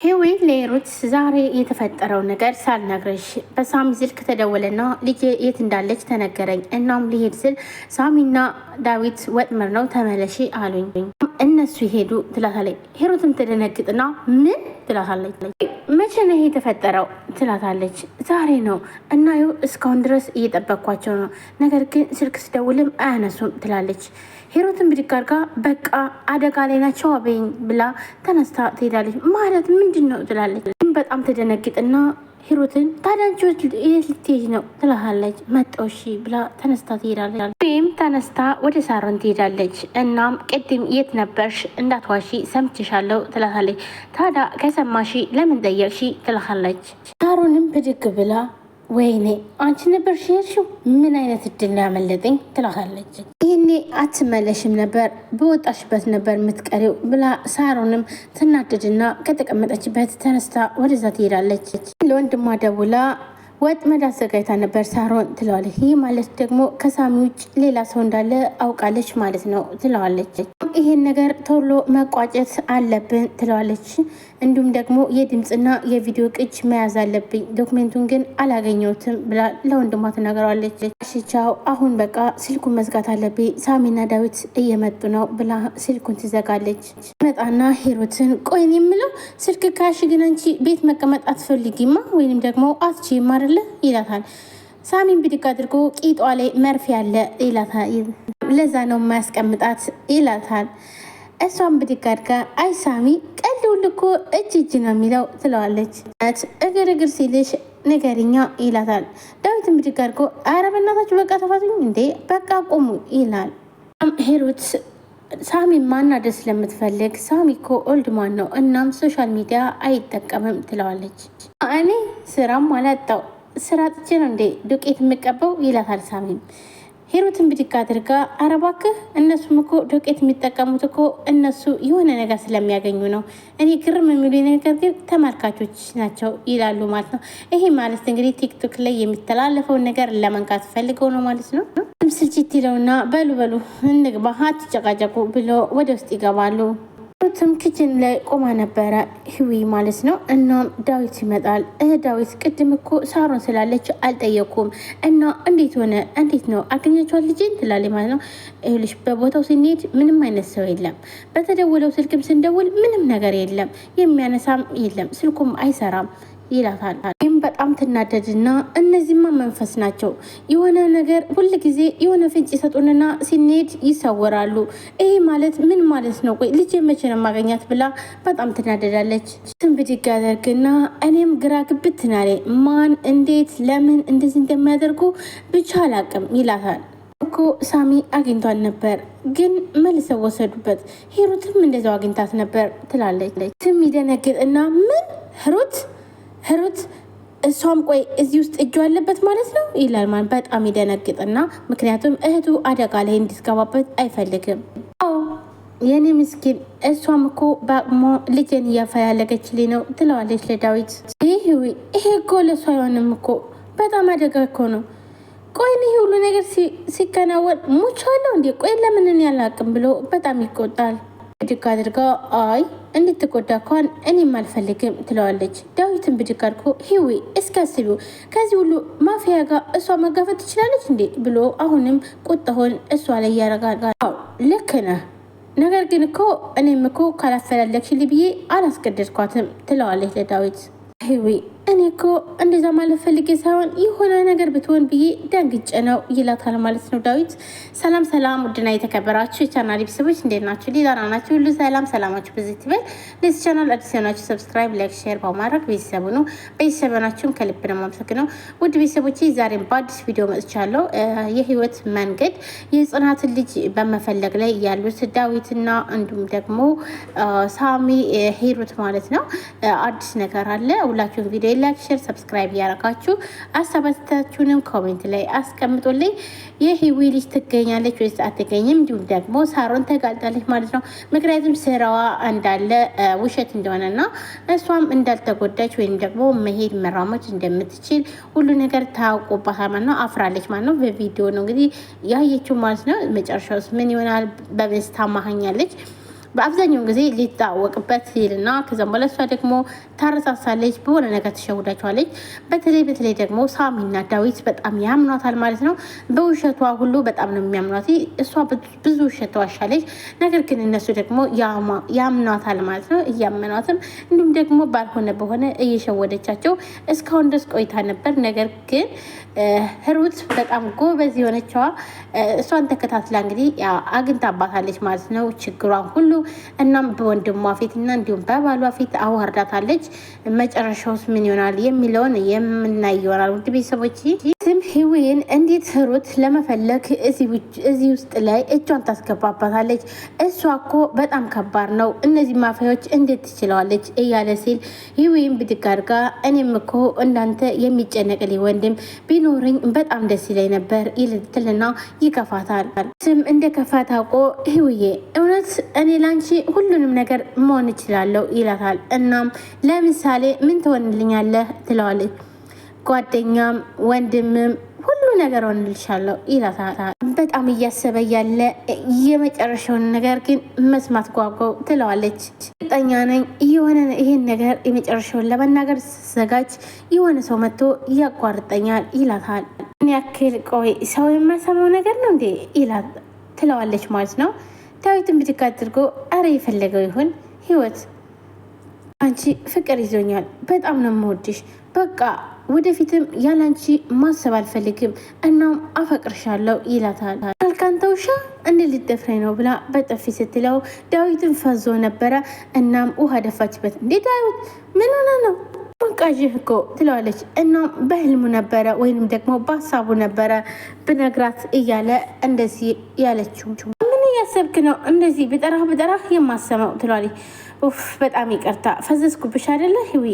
ሄዊ ለሩት ዛሬ የተፈጠረው ነገር ሳልነግርሽ በሳሚ ስልክ ተደወለና ልጅ የት እንዳለች ተነገረኝ። እናም ሊሄድ ስል ሳሚና ዳዊት ወጥመር ነው ተመለሺ አሉኝ። እነሱ ይሄዱ ትላታለች። ሄሩትም ትደነግጥና ምን ትላታለች። መቼ ነው የተፈጠረው ትላታለች። ዛሬ ነው እና ይኸው እስካሁን ድረስ እየጠበቅኳቸው ነው፣ ነገር ግን ስልክ ስደውልም አያነሱም ትላለች። ሄሩትን ብድግ አድርጋ በቃ አደጋ ላይ ናቸው አበይኝ ብላ ተነስታ ትሄዳለች። ማለት ምንድን ነው ትላለች። በጣም ትደነግጥና ሂሩትን ታዳንቾች የት ልትሄጂ ነው ትላታለች። መጣሁ እሺ ብላ ተነስታ ትሄዳለች። ወይም ተነስታ ወደ ሳሮን ትሄዳለች። እናም ቅድም የት ነበርሽ እንዳትዋሺ ሰምችሻለሁ ትላታለች። ታዲያ ከሰማሺ ለምን ጠየቅሺ ትላታለች። ሳሮንም ብድግ ብላ ወይኔ አንቺ ነበር ሄድሽው? ምን አይነት እድል ነው ያመለጠኝ ትላታለች። ይህኔ አትመለሽም ነበር በወጣሽበት ነበር የምትቀሪው ብላ ሳሮንም ትናደድና ከተቀመጠችበት ተነስታ ወደዛ ትሄዳለች። ለወንድሟ ደውላ ወጥመድ አዘጋጅታ ነበር ሳሮን ትለዋለች። ይህ ማለት ደግሞ ከሳሚ ውጭ ሌላ ሰው እንዳለ አውቃለች ማለት ነው ትለዋለች። ይሄን ነገር ቶሎ መቋጨት አለብን ትለዋለች። እንዲሁም ደግሞ የድምፅና የቪዲዮ ቅጅ መያዝ አለብኝ፣ ዶክሜንቱን ግን አላገኘሁትም ብላ ለወንድሟ ትናገረዋለች። ሽቻው አሁን በቃ ስልኩን መዝጋት አለብኝ፣ ሳሚና ዳዊት እየመጡ ነው ብላ ስልኩን ትዘጋለች። መጣና ሂሩትን ቆይን የምለው ስልክ ካሽ ግን አንቺ ቤት መቀመጥ አትፈልጊማ ወይንም ደግሞ አትችይም አይደለ ይላታል። ሳሚን ብድግ አድርጎ ቂጧ ላይ መርፌ ያለ ይላታል። ለዛ ነው የማያስቀምጣት ይላታል። እሷን ብድግ አድርጋ አይ ሳሚ ቀልድ ሁሉ እኮ እጅ ነው የሚለው ትለዋለች። እግር እግር ሲልሽ ንገሪኛ ይላታል። ዳዊትን ብድግ አድርጎ ኧረ በእናታችሁ በቃ ተፋቱኝ እንዴ በቃ ቆሙ ይላል። ሄሩት ሳሚ ማናደድ ስለምትፈልግ ሳሚ እኮ ኦልድ ማን ነው እናም ሶሻል ሚዲያ አይጠቀምም ትለዋለች። እኔ ስራም አላጣው ስራ ጥቼ ነው እንዴ ዱቄት የምቀበው ይላታል ሳሚም። ሂሩትን ብድግ አድርጋ ኧረ እባክህ እነሱም እኮ ዱቄት የሚጠቀሙት እኮ እነሱ የሆነ ነገር ስለሚያገኙ ነው፣ እኔ ግርም የሚሉ ነገር ግን ተመልካቾች ናቸው ይላሉ ማለት ነው። ይሄ ማለት እንግዲህ ቲክቶክ ላይ የሚተላለፈውን ነገር ለመንካት ፈልገው ነው ማለት ነው። ስልችት ይለውና በሉ በሉ እንግባ አትጨቃጨቁ ብሎ ወደ ውስጥ ይገባሉ። ሩትም ኪችን ላይ ቆማ ነበረ ህዊ ማለት ነው። እናም ዳዊት ይመጣል። ዳዊት ቅድም እኮ ሳሮን ስላለች አልጠየኩም እና እንዴት ሆነ እንዴት ነው አገኛቸዋል ልጅን ትላለች ማለት ነው። ይኸውልሽ በቦታው ስንሄድ ምንም አይነት ሰው የለም፣ በተደወለው ስልክም ስንደውል ምንም ነገር የለም፣ የሚያነሳም የለም፣ ስልኩም አይሰራም ይላታል። ይህም በጣም ትናደድና እነዚህማ መንፈስ ናቸው፣ የሆነ ነገር ሁል ጊዜ የሆነ ፍንጭ ይሰጡንና ሲንሄድ ይሰወራሉ። ይሄ ማለት ምን ማለት ነው? ቆይ ልጅ መቼ ነው ማገኛት ብላ በጣም ትናደዳለች። ብድግ ያደርግና እኔም ግራ ግብት ናለ ማን እንዴት ለምን እንደዚህ እንደሚያደርጉ ብቻ አላቅም ይላታል። እኮ ሳሚ አግኝቷት ነበር ግን መልሰው ወሰዱበት፣ ሂሩትም እንደዛው አግኝታት ነበር ትላለች። ትም ይደነግጥና ምን ሂሩት እሷም ቆይ እዚህ ውስጥ እጁ አለበት ማለት ነው ይላል። ማለት በጣም ይደነግጥና ምክንያቱም እህቱ አደጋ ላይ እንድትገባበት አይፈልግም። አዎ የኔ ምስኪን እሷም እኮ በአቅሟ ልጅን እያፈላለገችልኝ ነው ትለዋለች ለዳዊት። ይሄ እኮ ለእሷ አይሆንም እኮ በጣም አደጋ እኮ ነው። ቆይ ይሄ ሁሉ ነገር ሲከናወን ሙቻለሁ እንዴ? ቆይ ለምን ያላቅም ብሎ በጣም ይቆጣል። ብድግ አድርጋ አይ እንድትጎዳ እንኳን እኔም አልፈልግም ትለዋለች። ዳዊትን ብድግ አድርጎ ሂዊ እስካስቢው ከዚህ ሁሉ ማፊያ ጋር እሷ መጋፈጥ ትችላለች እንዴ ብሎ አሁንም ቁጣውን እሷ ላይ ያረጋጋል። ልክ ነህ፣ ነገር ግን እኮ እኔም እኮ ካላፈላለግሽልኝ ብዬ አላስገደድኳትም ትለዋለች ለዳዊት። ሂዊ እኔ እኮ እንደዛ ማለት ፈልጌ ሳይሆን የሆነ ነገር ብትሆን ብዬ ደንግጬ ነው ይላታል ማለት ነው ዳዊት። ሰላም ሰላም፣ ውድና የተከበራችሁ የቻናል ቤተሰቦች እንዴት ናችሁ? ሊዛና ናችሁ ሁሉ ሰላም ሰላማችሁ ብዙ ይበል። ለዚህ ቻናል አዲስ የሆናችሁ ሰብስክራይብ፣ ላይክ፣ ሼር በማድረግ ቤተሰቡ ነው። ቤተሰብ ናችሁም ከልብ ነው የማመሰግነው። ውድ ቤተሰቦቼ ዛሬም በአዲስ ቪዲዮ መጥቻለሁ። የህይወት መንገድ የጽናትን ልጅ በመፈለግ ላይ ያሉት ዳዊትና እንዲሁም ደግሞ ሳሚ ሂሩት ማለት ነው። አዲስ ነገር አለ። ሁላችሁም ቪዲዮ ላይክ ሼር ሰብስክራይብ ያደረጋችሁ አሳባታችሁንም ኮሜንት ላይ አስቀምጡልኝ። የህዊ ልጅ ትገኛለች ወይስ አትገኝም? እንዲሁም ደግሞ ሳሮን ተጋልጣለች ማለት ነው። ምክንያቱም ስራዋ እንዳለ ውሸት እንደሆነና እሷም እንዳልተጎዳች ወይም ደግሞ መሄድ መራመድ እንደምትችል ሁሉ ነገር ታውቆባታል ማለት ነው። አፍራለች ማለት ነው። በቪዲዮ ነው እንግዲህ ያየችው ማለት ነው። መጨረሻውስ ምን ይሆናል? በበስታ ማሃኛለች በአብዛኛውን ጊዜ ሊታወቅበት ይልና ከዛም በኋላ እሷ ደግሞ ታረሳሳለች፣ በሆነ ነገር ትሸውዳቸዋለች። በተለይ ደግሞ ሳሚና ዳዊት በጣም ያምኗታል ማለት ነው። በውሸቷ ሁሉ በጣም ነው የሚያምኗት። እሷ ብዙ ውሸት ትዋሻለች፣ ነገር ግን እነሱ ደግሞ ያምኗታል ማለት ነው። እያመኗትም እንዲሁም ደግሞ ባልሆነ በሆነ እየሸወደቻቸው እስካሁን ድረስ ቆይታ ነበር። ነገር ግን ሩት በጣም ጎበዝ የሆነችዋ እሷን ተከታትላ እንግዲህ አግኝታባታለች ማለት ነው ችግሯን ሁሉ። እናም በወንድሟ ፊት እና እንዲሁም በባሏ ፊት አዋርዳታለች። መጨረሻውስ ምን ይሆናል የሚለውን የምናይ ይሆናል። ውድ ቤተሰቦች ስም ህዊን እንዴት ሩት ለመፈለግ እዚህ ውስጥ ላይ እጇን ታስገባባታለች? እሷ እኮ በጣም ከባድ ነው፣ እነዚህ ማፊያዎች እንዴት ትችለዋለች እያለ ሲል ህዊን ብድግ አድርጋ እኔም እኮ እንዳንተ የሚጨነቅልኝ ወንድም ቢኖርኝ በጣም ደስ ይለኝ ነበር ይልትልና ይከፋታል። ስም እንደ ከፋት አውቆ ህዊዬ እውነት እኔ ላንቺ ሁሉንም ነገር መሆን እችላለሁ ይላታል። እናም ለምሳሌ ምን ትሆንልኛለህ ትለዋለች። ጓደኛም ወንድምም ሁሉ ነገር ሆንልሻለሁ ይላታል። በጣም እያሰበ ያለ የመጨረሻውን ነገር ግን መስማት ጓጓው ትለዋለች። እርግጠኛ ነኝ ይህን ነገር የመጨረሻውን ለመናገር ስዘጋጅ የሆነ ሰው መጥቶ ያቋርጠኛል ይላታል። ምን ያክል ቆይ ሰው የማሰማው ነገር ነው እንዴ ይላት ትለዋለች ማለት ነው። ዳዊትን ብድግ አድርጎ አረ የፈለገው ይሁን ህይወት አንቺ ፍቅር ይዞኛል፣ በጣም ነው የምወድሽ፣ በቃ ወደፊትም ያላንቺ ማሰብ አልፈልግም፣ እናም አፈቅርሻለሁ ይላታል። አልካንተ ውሻ እንደ ልትደፍረኝ ነው ብላ በጥፊ ስትለው ዳዊትን ፈዞ ነበረ። እናም ውሃ ደፋችበት። እንዴ ዳዊት ምን ሆነ ነው መንቃዥህ እኮ ትለዋለች። እናም በህልሙ ነበረ ወይንም ደግሞ በሀሳቡ ነበረ ብነግራት እያለ እንደዚህ ያለችው። ምን እያሰብክ ነው እንደዚህ ብጠራህ የማሰማው ትለዋለች። በጣም ይቅርታ ፈዘዝኩብሽ አይደለ ህዊ